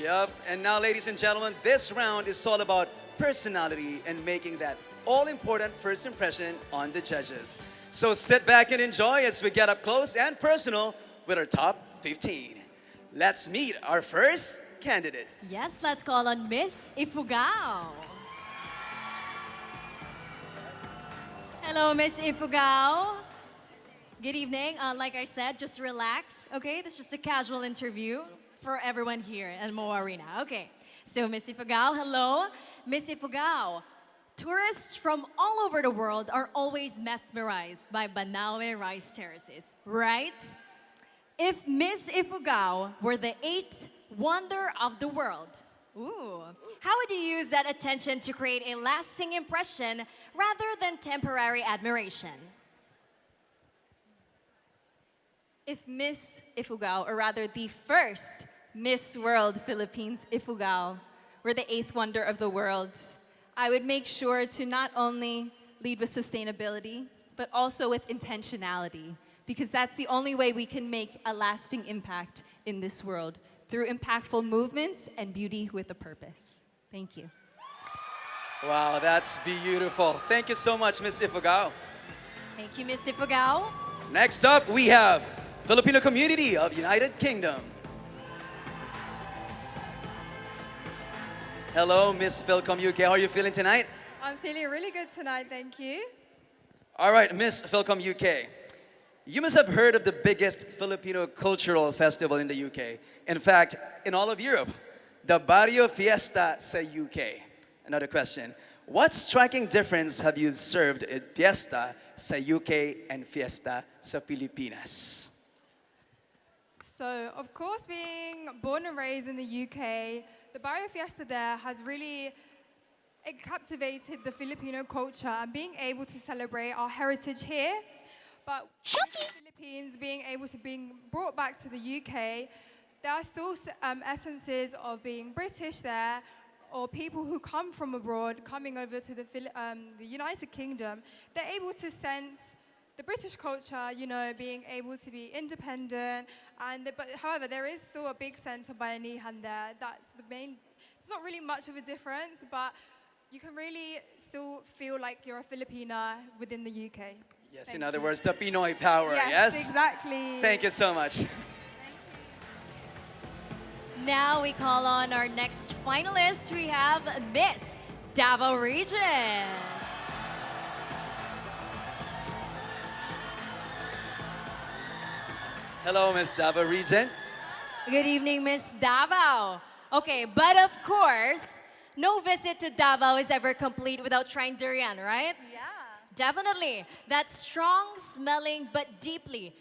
Yep. And now, ladies and gentlemen, this round is all about personality and making that all-important first impression on the judges. So sit back and enjoy as we get up close and personal with our top 15. Let's meet our first candidate. Yes, let's call on Miss 𝑰𝒊𝒂𝒏𝒅. Hello, Miss 𝒊𝒂𝒏𝒅. Good evening. Like I said, just relax, okay? This is just a casual interview for everyone here at MOA Arena. Okay, so Miss 𝒊𝒂𝒏𝒅, hello. Miss 𝒊𝒂𝒏𝒅, tourists from all over the world are always mesmerized by Banaue rice terraces, right? If Miss 𝒊𝒂𝒏𝒅 were the eighth wonder of the world, how would you use that attention to create a lasting impression rather than temporary admiration? If Miss 𝒊𝒂𝒏𝒅, or rather the first Miss World Philippines 𝒊𝒂𝒏𝒅, were the eighth wonder of the world, I would make sure to not only lead with sustainability, but also with intentionality, because that's the only way we can make a lasting impact in this world, through impactful movements and beauty with a purpose. Thank you. Wow, that's beautiful. Thank you so much, Miss 𝒊𝒂𝒏𝒅. Thank you, Miss 𝒊𝒂𝒏𝒅. Next up, we have Filipino community of United Kingdom. Hello, Miss 𝒊𝒂𝒏 UK. How are you feeling tonight? I'm feeling really good tonight, thank you. All right, Miss 𝒊𝒂𝒏 UK. You must have heard of the biggest Filipino cultural festival in the UK. In fact, in all of Europe, the Barrio Fiesta sa UK. Another question. What striking difference have you observed in Fiesta sa UK and Fiesta sa Pilipinas? So, of course, being born and raised in the UK, the Barrio Fiesta there has really captivated the Filipino culture and being able to celebrate our heritage here. But with the Philippines being able to be brought back to the UK, there are still essences of being British there, or people who come from abroad coming over to the United Kingdom. They're able to sense the British culture, you know, being able to be independent. But however, there is still a big sense of bayanihan there. That's the main. It's not really much of a difference, but you can really still feel like you're a Filipina within the UK. Yes, Thank in other you. words, the Pinoy power, yes? Yes, exactly. Thank you so much. Now we call on our next finalist. We have Miss Davao Region. Hello, Miss Davao Region. Good evening, Miss Davao. Okay, but of course, no visit to Davao is ever complete without trying durian, right? Yeah. Definitely. That strong smelling but deeply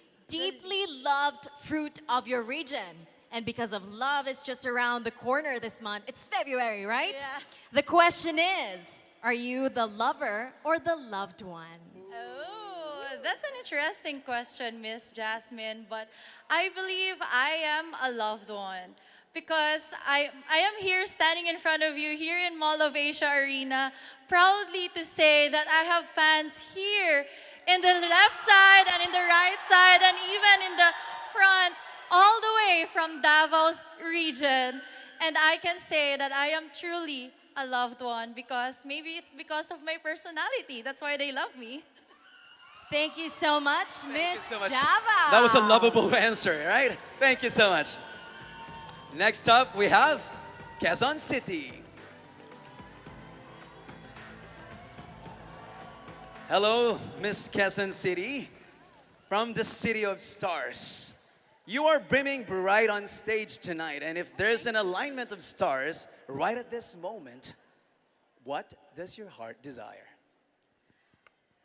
loved fruit of your region. And because of love is just around the corner this month, it's February, right? Yeah. The question is, are you the lover or the loved one? Oh, that's an interesting question, Miss Jasmine. But I believe I am a loved one. Because I am here standing in front of you here in Mall of Asia Arena, proudly to say that I have fans here in the left side and in the right side and even in the front, all the way from Davao's region. And I can say that I am truly a loved one because maybe it's because of my personality. That's why they love me. Thank you so much, Miss so much. Davao. That was a lovable answer, right? Thank you so much. Next up, we have Quezon City. Hello, Miss Quezon City. From the City of Stars. You are brimming bright on stage tonight, and if there's an alignment of stars right at this moment, what does your heart desire?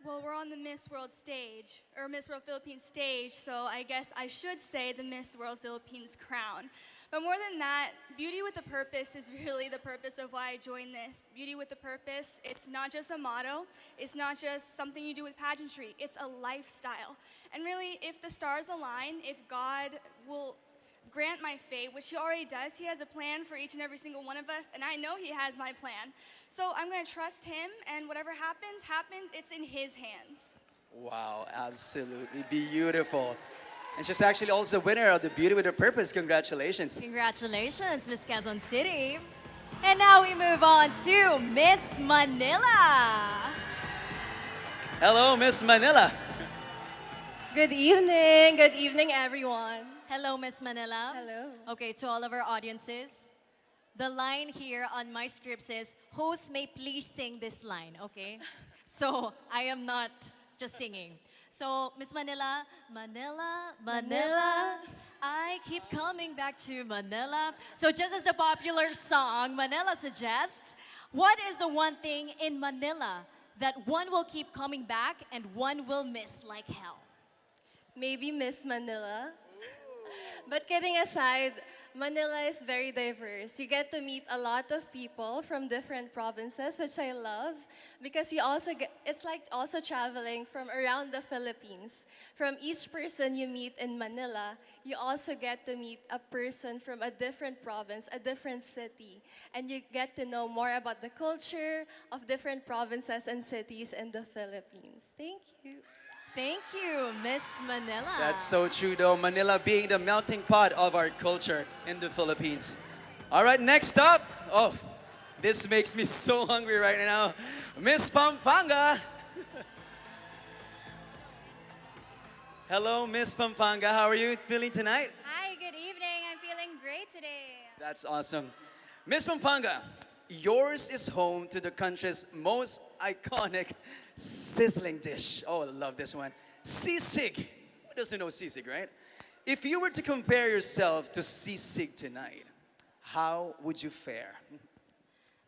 Well, we're on the Miss World stage, or Miss World Philippines stage, so I guess I should say the Miss World Philippines crown. But more than that, beauty with a purpose is really the purpose of why I joined this. Beauty with a purpose, it's not just a motto, it's not just something you do with pageantry, it's a lifestyle. And really, if the stars align, if God will grant my fate, which he already does, he has a plan for each and every single one of us, and I know he has my plan. So I'm gonna trust him, and whatever happens, it's in his hands. Wow, absolutely beautiful. And she's actually also the winner of the Beauty with a Purpose. Congratulations. Congratulations, Miss Quezon City. And now we move on to Miss Manila. Hello, Miss Manila. Good evening. Good evening, everyone. Hello, Miss Manila. Hello. Okay, to all of our audiences, the line here on my script says, host may please sing this line, okay? So I am not just singing. So, Miss Manila, Manila, Manila, I keep coming back to Manila. So just as the popular song, Manila suggests, what is the one thing in Manila that one will keep coming back and one will miss like hell? Maybe Miss Manila. But kidding aside, Manila is very diverse. You get to meet a lot of people from different provinces, which I love, because you also get, it's like also traveling from around the Philippines. From each person you meet in Manila, you also get to meet a person from a different province, a different city, and you get to know more about the culture of different provinces and cities in the Philippines. Thank you. Thank you, Miss Manila. That's so true, though. Manila being the melting pot of our culture in the Philippines. All right, next up. Oh, this makes me so hungry right now. Miss Pampanga. Hello, Miss Pampanga. How are you feeling tonight? Hi, good evening. I'm feeling great today. That's awesome. Miss Pampanga, yours is home to the country's most iconic sizzling dish. Oh, I love this one. Sisig. Who doesn't know sisig, right? If you were to compare yourself to sisig tonight, how would you fare?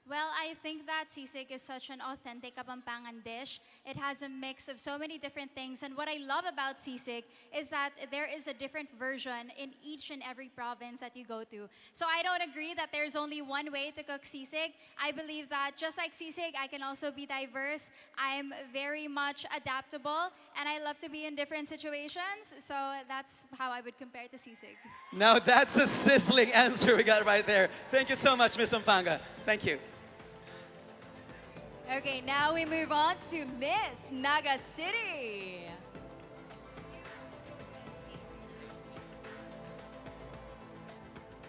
Well, I think that sisig is such an authentic Kapampangan dish. It has a mix of so many different things. And what I love about sisig is that there is a different version in each and every province that you go to. So I don't agree that there's only one way to cook sisig. I believe that just like sisig, I can also be diverse. I'm very much adaptable, and I love to be in different situations. So that's how I would compare to sisig. Now that's a sizzling answer we got right there. Thank you so much, Miss Pampanga. Thank you. Okay, now we move on to Miss Naga City.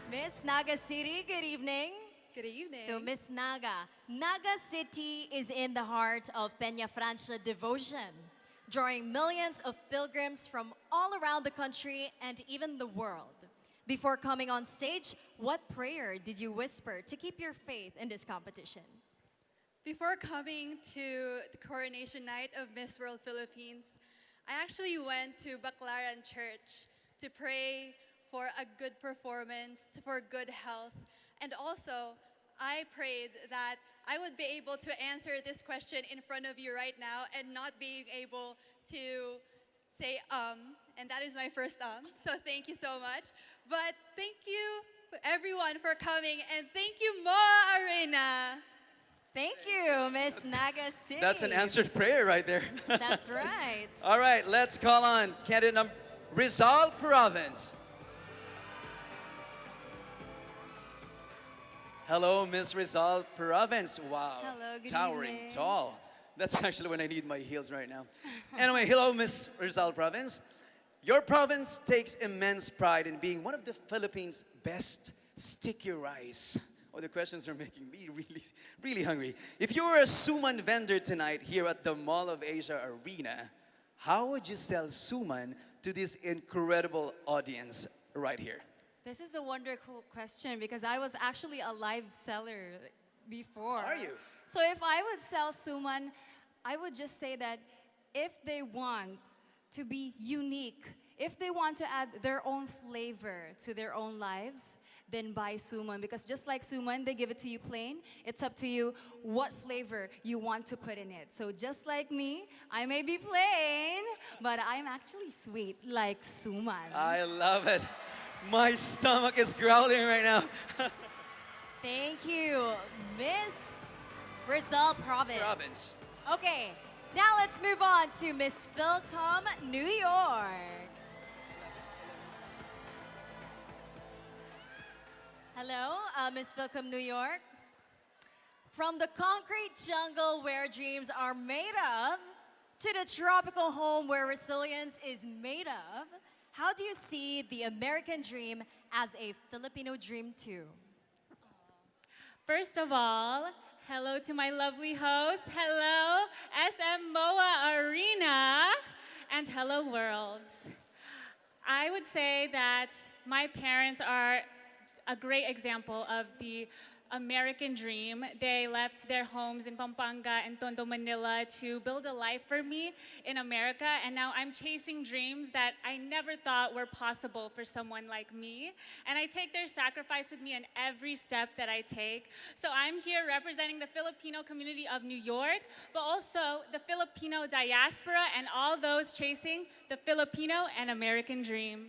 Miss Naga City, good evening. Good evening. So, Miss Naga, Naga City is in the heart of 𝑵𝒊𝒔𝒔 devotion, drawing millions of pilgrims from all around the country and even the world. Before coming on stage, what prayer did you whisper to keep your faith in this competition? Before coming to the coronation night of Miss World Philippines, I actually went to Baclaran Church to pray for a good performance, for good health, and also I prayed that I would be able to answer this question in front of you right now and not being able to say and that is my first so thank you so much. But thank you everyone for coming, and thank you Moa Arena. Thank you, Miss Naga City. That's an answered prayer right there. That's right. All right, let's call on candidate number Rizal Province. Hello, Miss Rizal Province. Wow. Hello, good Towering evening. tall. That's actually when I need my heels right now. Anyway, hello, Miss Rizal Province. Your province takes immense pride in being one of the Philippines' best sticky rice. Oh, the questions are making me really hungry. If you were a suman vendor tonight here at the Mall of Asia Arena, how would you sell suman to this incredible audience right here? This is a wonderful question because I was actually a live seller before. Are you? So if I would sell suman, I would just say that if they want to be unique, if they want to add their own flavor to their own lives, then buy suman. Because just like suman, they give it to you plain. It's up to you what flavor you want to put in it. So just like me, I may be plain, but I'm actually sweet like suman. I love it. My stomach is growling right now. Thank you, Miss Rizal Province. Okay, now let's move on to Miss Philcom New York. Hello, Miss Philcom New York. From the concrete jungle where dreams are made of, to the tropical home where resilience is made of, How do you see the American dream as a Filipino dream too? First of all, hello to my lovely host. Hello, SM MOA Arena. And hello, world. I would say that my parents are a great example of the American dream. They left their homes in Pampanga and Tondo, Manila to build a life for me in America. And now I'm chasing dreams that I never thought were possible for someone like me. And I take their sacrifice with me in every step that I take. So I'm here representing the Filipino community of New York, but also the Filipino diaspora and all those chasing the Filipino and American dream.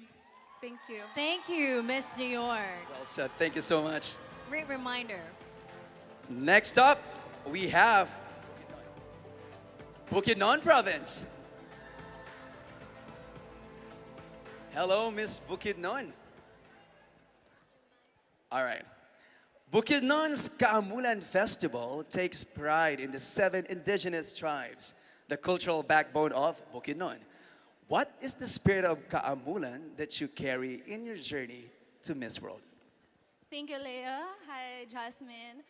Thank you. Thank you, Miss New York. Well said. Thank you so much. Great reminder. Next up, we have Bukidnon Province. Hello, Miss Bukidnon. All right. Bukidnon's Kaamulan Festival takes pride in the 7 indigenous tribes, the cultural backbone of Bukidnon. What is the spirit of Kaamulan that you carry in your journey to Miss World? Thank you, Leah. Hi, Jasmine.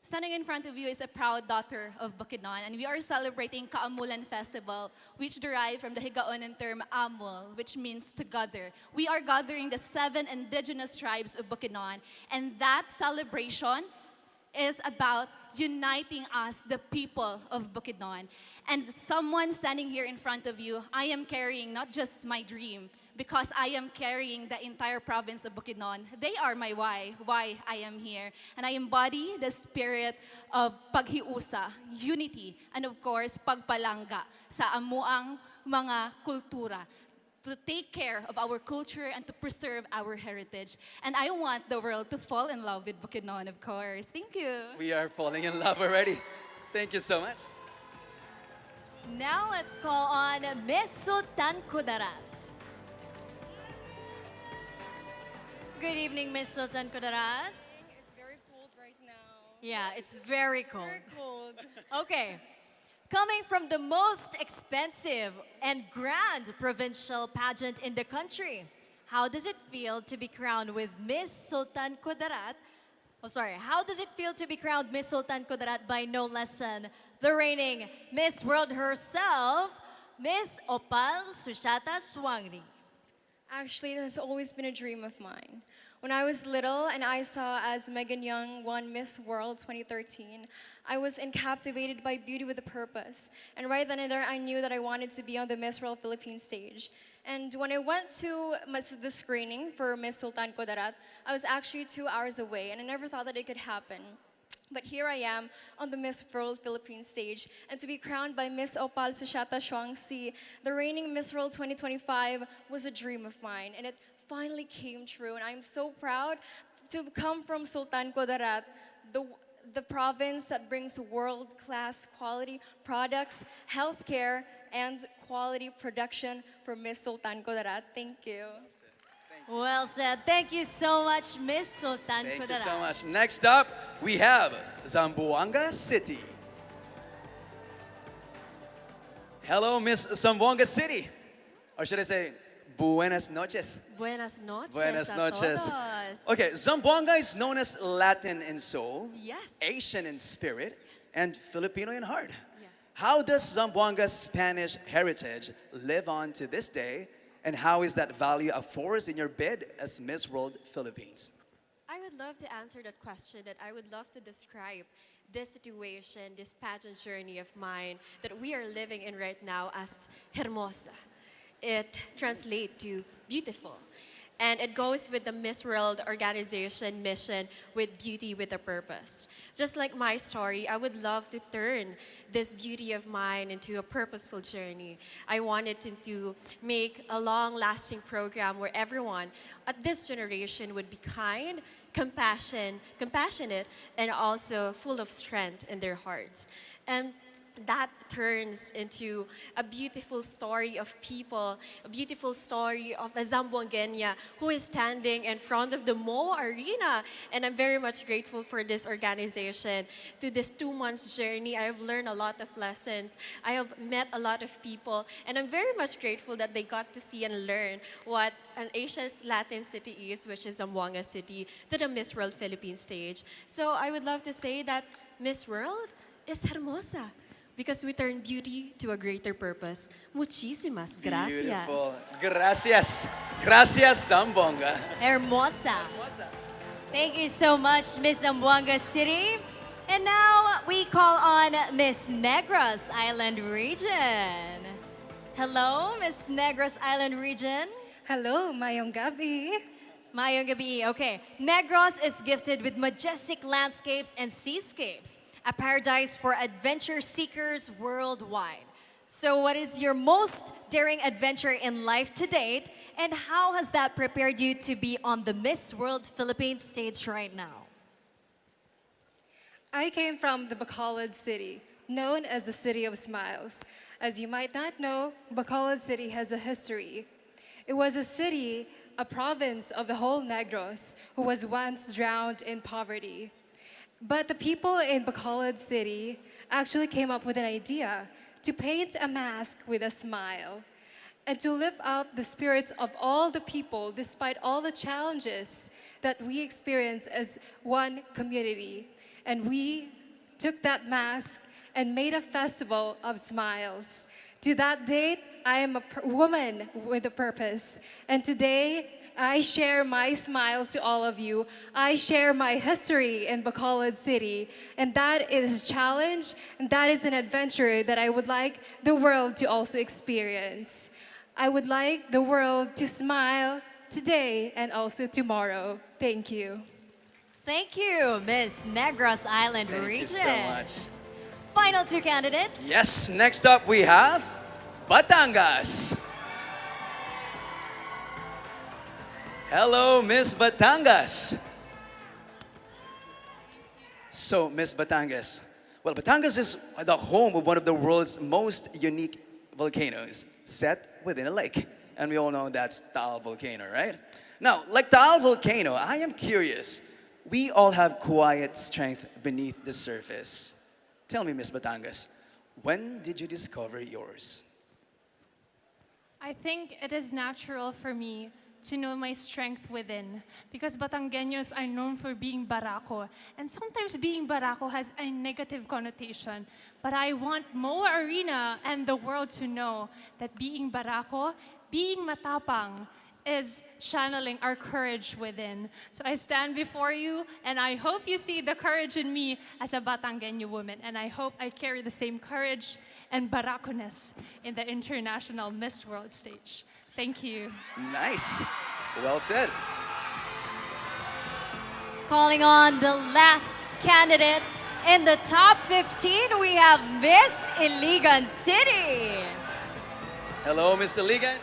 Standing in front of you is a proud daughter of Bukidnon, and we are celebrating Kaamulan Festival, which derived from the Higaonan term Amul, which means to gather. We are gathering the 7 indigenous tribes of Bukidnon, and that celebration is about uniting us, the people of Bukidnon. And someone standing here in front of you, I am carrying not just my dream, because I am carrying the entire province of Bukidnon. They are my why I am here. And I embody the spirit of paghiusa, unity, and of course, pagpalangga sa amuang mga kultura, to take care of our culture and to preserve our heritage. And I want the world to fall in love with Bukidnon, of course. Thank you. We are falling in love already. Thank you so much. Now let's call on Miss Sultan Kudarat. Good evening, Miss Sultan Kudarat. It's very cold right now. Yeah, it's very cold. Very cold. Okay. Coming from the most expensive and grand provincial pageant in the country, how does it feel to be crowned with Miss Sultan Kudarat? Oh, sorry. How does it feel to be crowned Miss Sultan Kudarat by no less than the reigning Miss World herself, Miss Opal Sushata Swangri? Actually, it has always been a dream of mine. When I was little and I saw as Megan Young won Miss World 2013, I was captivated by Beauty with a Purpose. And right then and there, I knew that I wanted to be on the Miss World Philippines stage. And when I went to the screening for Miss Sultan Kudarat, I was actually 2 hours away, and I never thought that it could happen. But here I am on the Miss World Philippines stage, and to be crowned by Miss Opal Sushata Swangri, the reigning Miss World 2025, was a dream of mine, and it finally came true. And I'm so proud to come from Sultan Kudarat, the province that brings world-class quality products, healthcare, and quality production for Miss Sultan Kudarat. Thank you. Well said. Thank you so much, Miss Sultan Thank Kudarat. you so much. Next up, we have Zamboanga City. Hello, Miss Zamboanga City. Or should I say, buenas noches? Buenas noches. Buenas a noches. todos. Okay, Zamboanga is known as Latin in soul, Yes. Asian in spirit, and Filipino in heart. Yes. How does Zamboanga's Spanish heritage live on to this day? And how is that value a force in your bid as Miss World Philippines? I would love to answer that question, that I would love to describe this situation, this pageant journey of mine that we are living in right now as hermosa. It translates to beautiful. And it goes with the Miss World organization mission with Beauty with a Purpose. Just like my story, I would love to turn this beauty of mine into a purposeful journey. I wanted to make a long-lasting program where everyone at this generation would be kind, compassionate, and also full of strength in their hearts. And that turns into a beautiful story of people, a beautiful story of a Zamboangueña who is standing in front of the MOA Arena. And I'm very much grateful for this organization. To this 2 months journey, I have learned a lot of lessons. I have met a lot of people, and I'm very much grateful that they got to see and learn what an Asia's Latin city is, which is Zamboanga City, to the Miss World Philippines stage. So I would love to say that Miss World is hermosa, because we turn beauty to a greater purpose. Muchísimas gracias. Beautiful. Gracias. Gracias, Zamboanga. Hermosa. Thank you so much, Miss Zamboanga City. And now we call on Miss Negros Island Region. Hello, Miss Negros Island Region. Hello, mayong gabi. Mayong gabi. Okay. Negros is gifted with majestic landscapes and seascapes, a paradise for adventure seekers worldwide. So what is your most daring adventure in life to date, and how has that prepared you to be on the Miss World Philippines stage right now? I came from the Bacolod City, known as the City of Smiles. As you might not know, Bacolod City has a history. It was a city, a province of the whole Negros, who was once drowned in poverty. But the people in Bacolod City actually came up with an idea to paint a mask with a smile and to lift up the spirits of all the people despite all the challenges that we experience as one community. And we took that mask and made a festival of smiles. To that date, I am a woman with a purpose. And today, I share my smile to all of you. I share my history in Bacolod City. And that is a challenge, and that is an adventure that I would like the world to also experience. I would like the world to smile today and also tomorrow. Thank you. Thank you, Miss Negros Island Region. Thank you so much. Final 2 candidates. Yes, next up we have Batangas. Hello, Miss Batangas. So, Miss Batangas. Well, Batangas is the home of one of the world's most unique volcanoes, set within a lake. And we all know that's Taal Volcano, right? Now, like Taal Volcano, I am curious. We all have quiet strength beneath the surface. Tell me, Miss Batangas, when did you discover yours? I think it is natural for me to know my strength within, because Batangueños are known for being barako, and sometimes being barako has a negative connotation. But I want MOA Arena and the world to know that being barako, being matapang, is channeling our courage within. So I stand before you, and I hope you see the courage in me as a Batangueño woman, and I hope I carry the same courage and barakoness in the international Miss World stage. Thank you. Nice. Well said. Calling on the last candidate in the top 15, we have Miss Iligan City. Hello, Miss Iligan.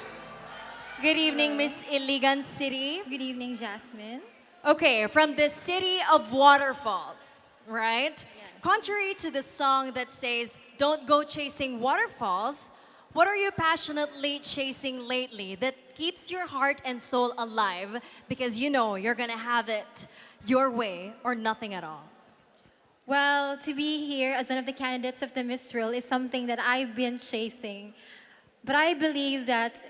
Good evening, Miss Iligan City. Good evening, Jasmine. Okay, from the city of waterfalls, right? Yes. Contrary to the song that says, "Don't go chasing waterfalls," what are you passionately chasing lately that keeps your heart and soul alive because you know you're gonna have it your way or nothing at all? Well, to be here as one of the candidates of the Miss World is something that I've been chasing. But I believe that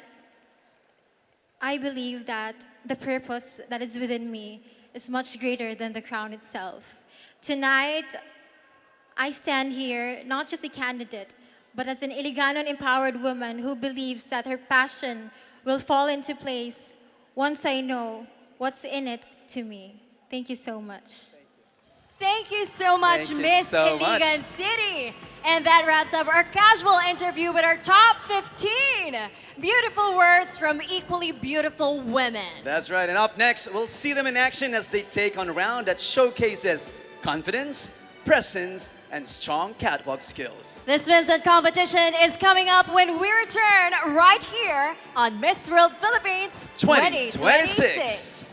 the purpose that is within me is much greater than the crown itself. Tonight, I stand here not just a candidate, but as an Iliganon empowered woman who believes that her passion will fall into place once I know what's in it to me. Thank you so much. Thank you so much, Miss Iligan City. And that wraps up our casual interview with our top 15 beautiful words from equally beautiful women. That's right. And up next, we'll see them in action as they take on a round that showcases confidence, presence, and strong catwalk skills. This swimsuit competition is coming up when we return right here on Miss World Philippines 2026.